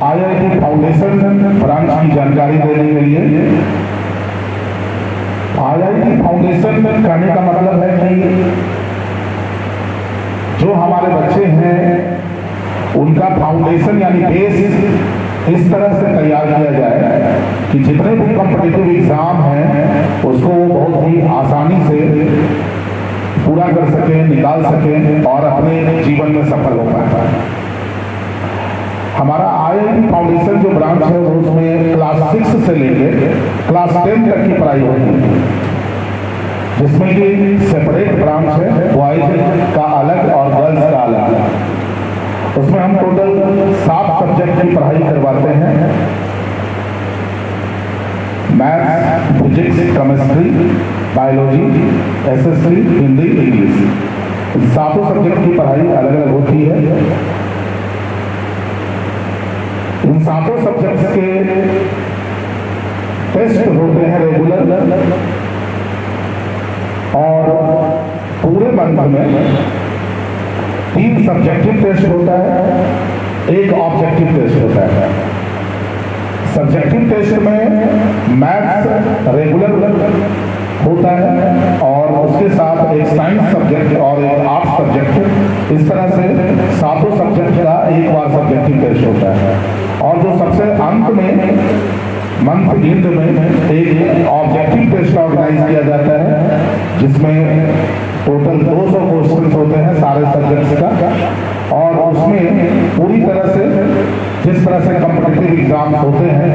IIT foundation branch की जानकारी देने के लिए। IIT फाउंडेशन कहने का मतलब है कि जो हमारे बच्चे हैं उनका फाउंडेशन यानी बेस इस तरह से तैयार किया जाए कि जितने भी कॉम्पिटिटिव एग्जाम हैं उसको वो बहुत ही आसानी से पूरा कर सकें, निकाल सकें और अपने जीवन में सफल हो पाए। हमारा IIT फाउंडेशन जो ब्रांच है वो उसमें क्लास 6 से लेकर क्लास 10 तक की पढ़ाई होती है, जिसमें कि सेपरेट ब्रांच है, बॉयज का अलग और गर्ल्स का अलग। उसमें हम टोटल 7 सब्जेक्ट की पढ़ाई करवाते हैं। Maths, physics, chemistry, biology, SST, Hindi, English, इन 7 सब्जेक्ट की पढ़ाई अलग अलग होती है। इन 7 सब्जेक्ट्स के टेस्ट होते हैं रेगुलर और पूरे मंथ में 3 सब्जेक्टिव टेस्ट होता है, 1 ऑब्जेक्टिव टेस्ट होता है। सब्जेक्टिव टेस्ट में मैथ्स रेगुलर होता है और उसके साथ एक साइंस सब्जेक्ट और एक आर्ट सब्जेक्ट, इस तरह से 7 सब्जेक्ट का एक बार सब्जेक्टिव टेस्ट होता है। और जो सबसे अंत में मंथ एंड में एक ऑब्जेक्टिव टेस्ट ऑर्गेनाइज किया जाता है, जिसमें टोटल 200 क्वेश्चन होते हैं सारे सब्जेक्ट्स का। और उसमें पूरी तरह से जिस तरह से कॉम्पिटिटिव एग्जाम्स होते हैं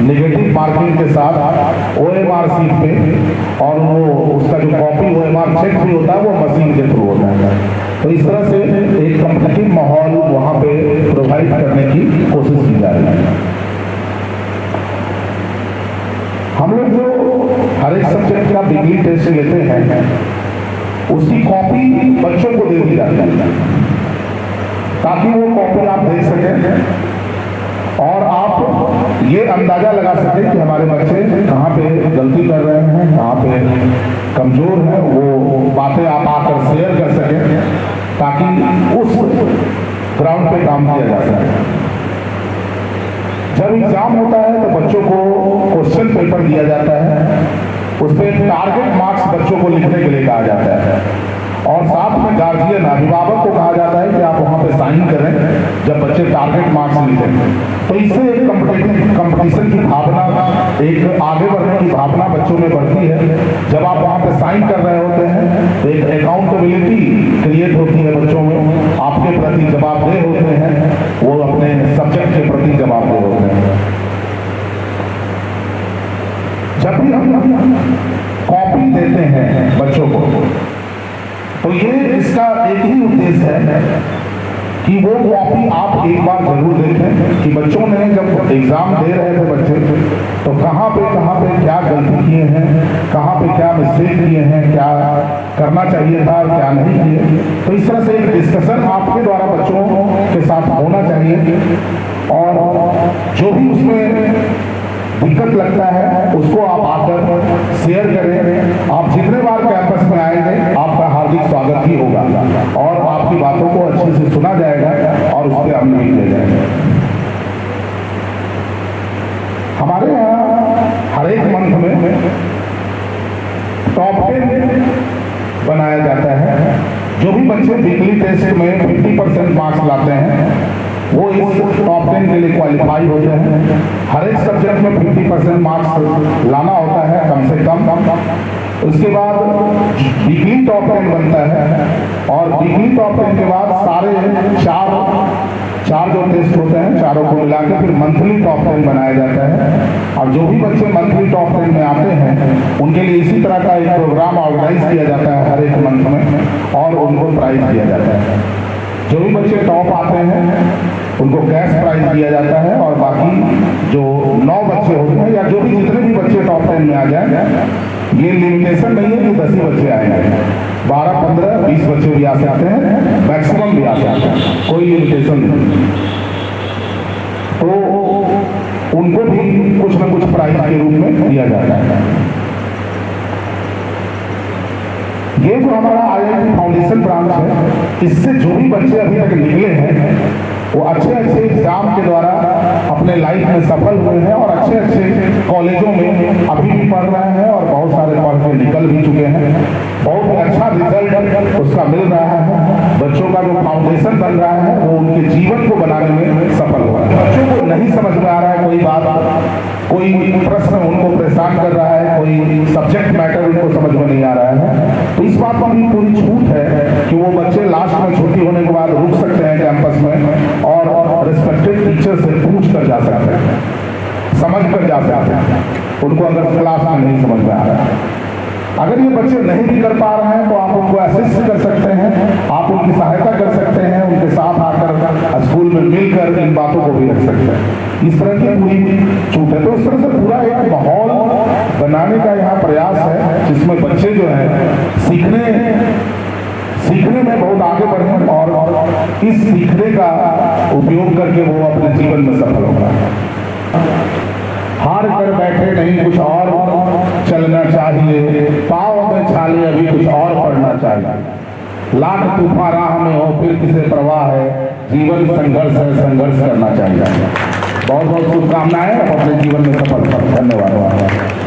नेगेटिव मार्किंग के साथ OMR सीट पे, और वो उसका जो कॉपी OMR चेक भी होता है वो मशीन के थ्रू होता है। तो इस तरह से एक कॉम्पिटिटिव माहौल वहाँ पे प्रोवाइड करने की कोशिश की जा रही है। हम लोग जो हर एक सब्जेक्ट का वीकली टेस्ट लेते हैं उसकी कॉपी बच्चों को दे दी जाती है ताकि वो कॉपी आप देख सकें और आप ये अंदाजा लगा सकें कि हमारे बच्चे कहाँ पे गलती कर रहे हैं, कहाँ पे कमजोर हैं। वो बातें आप आकर शेयर कर सकें ताकि उस ग्राउंड पे काम किया जा सके। जब एग्जाम होता है तो बच्चों को क्वेश्चन पेपर दिया जाता है, उस पर टारगेट मार्क्स बच्चों को लिखने के लिए कहा जाता है और साथ में गार्जियन अभिभावक को कहा जाता है कि आप वहां पे साइन करें जब बच्चे टारगेट मार्क्स लिखें। तो इससे एक कंपटीशन की भावना, एक आगे बढ़ने की भावना बच्चों में बढ़ती है। जब आप वहां पे साइन कर रहे होते हैं तो एक अकाउंटेबिलिटी क्रिएट होती है बच्चों में, आपके प्रति जवाबदेह होते हैं, वो अपने सब्जेक्ट के प्रति जवाबदेह होते हैं। जब भी हम कॉपी देते हैं बच्चों को तो ये इसका एक ही उद्देश्य है कि वो कॉपी आप एक बार जरूर देखें कि बच्चों ने जब एग्जाम दे रहे थे बच्चे तो कहाँ पे क्या गलती किए हैं, कहाँ पे क्या मिस्टेक किए हैं, क्या करना चाहिए था और क्या नहीं किए। तो इस तरह से एक डिस्कशन आपके द्वारा बच्चों के साथ होना चाहिए और जो भी उसमें दिक्कत लगता है उसको आप आकर शेयर करें। आप जितने बार कैंपस में आएंगे आपका हार्दिक स्वागत ही होगा और आपकी बातों को अच्छे से सुना जाएगा और उस पर अमल भी किया जाएगा। हमारे यहाँ हर एक मंथ में टॉप 10 बनाया जाता है। जो भी बच्चे वीकली टेस्ट में 50% मार्क्स लाते हैं वो इस टॉप 10 के लिए क्वालिफाई होते हैं। हर एक सब्जेक्ट में 50% मार्क्स लाना होता है कम से कम। उसके बाद वीकली टॉप 10 बनता है और वीकली टॉप 10 के बाद सारे चार जो टेस्ट होते हैं चारों को मिला के फिर मंथली टॉप 10 बनाया जाता है। और जो भी बच्चे मंथली टॉप 10 में आते हैं उनके लिए इसी तरह का एक प्रोग्राम ऑर्गेनाइज किया जाता है हर एक मंथ में और उनको प्राइज दिया जाता है। जो भी बच्चे टॉप आते हैं उनको कैश प्राइज दिया जाता है और बाकी जो 9 बच्चे होते हैं या जो भी जितने भी बच्चे टॉप 10 में आ जाए, ये लिमिटेशन नहीं है कि 10 ही बच्चे आएंगे, 12, 15, 20 बच्चे भी आ सकते हैं, मैक्सिमम भी आ सकते हैं, कोई लिमिटेशन नहीं। तो उनको भी कुछ न कुछ प्राइज के रूप में दिया जाता है। ये जो हमारा IIT फाउंडेशन ब्रांच है, इससे जो भी बच्चे अभी तक निकले हैं वो अच्छे एग्जाम के द्वारा अपने लाइफ में सफल हुए हैं और अच्छे अच्छे कॉलेजों में अभी भी पढ़ रहे हैं और बहुत सारे पढ़ के निकल भी चुके हैं। बहुत अच्छा रिजल्ट उसका मिल रहा है। बच्चों का जो फाउंडेशन बन रहा है वो उनके जीवन को बनाने में सफल हुआ है। बच्चों को नहीं समझ में आ रहा है कोई बात, कोई प्रश्न उनको परेशान कर रहा है, कोई सब्जेक्ट मैटर उनको समझ में नहीं आ रहा है, तो इस बात पर भी पूरी छूट है कि वो बच्चे लास्ट में छुट्टी होने के बाद रुक सकते हैं कैंपस में और रिस्पेक्टेड टीचर से पूछ कर जा सकते हैं, समझ कर जा सकते हैं उनको अगर क्लास में नहीं समझ में आ रहा है। अगर ये बच्चे नहीं भी कर पा रहे हैं तो आप उनको असिस्ट कर सकते हैं, आप उनकी सहायता कर सकते हैं, उनके साथ आकर स्कूल में मिलकर इन बातों को भी रख सकते हैं। इस तरह की पूरी छूट है। तो इस तरह से पूरा एक माहौल बनाने का यहाँ प्रयास है जिसमें बच्चे जो है सीखने में बहुत आगे बढ़े और इस सीखने का उपयोग करके वो अपने जीवन में सफल होगा। हार कर बैठे नहीं, कुछ और चलना चाहिए, पाँव में छाले अभी कुछ और पढ़ना चाहिए। लाख तूफान राह में हो फिर किसे परवाह है, जीवन संघर्ष है, संघर्ष करना चाहिए। बहुत बहुत शुभकामनाएं, अपने जीवन में सफल। धन्यवाद।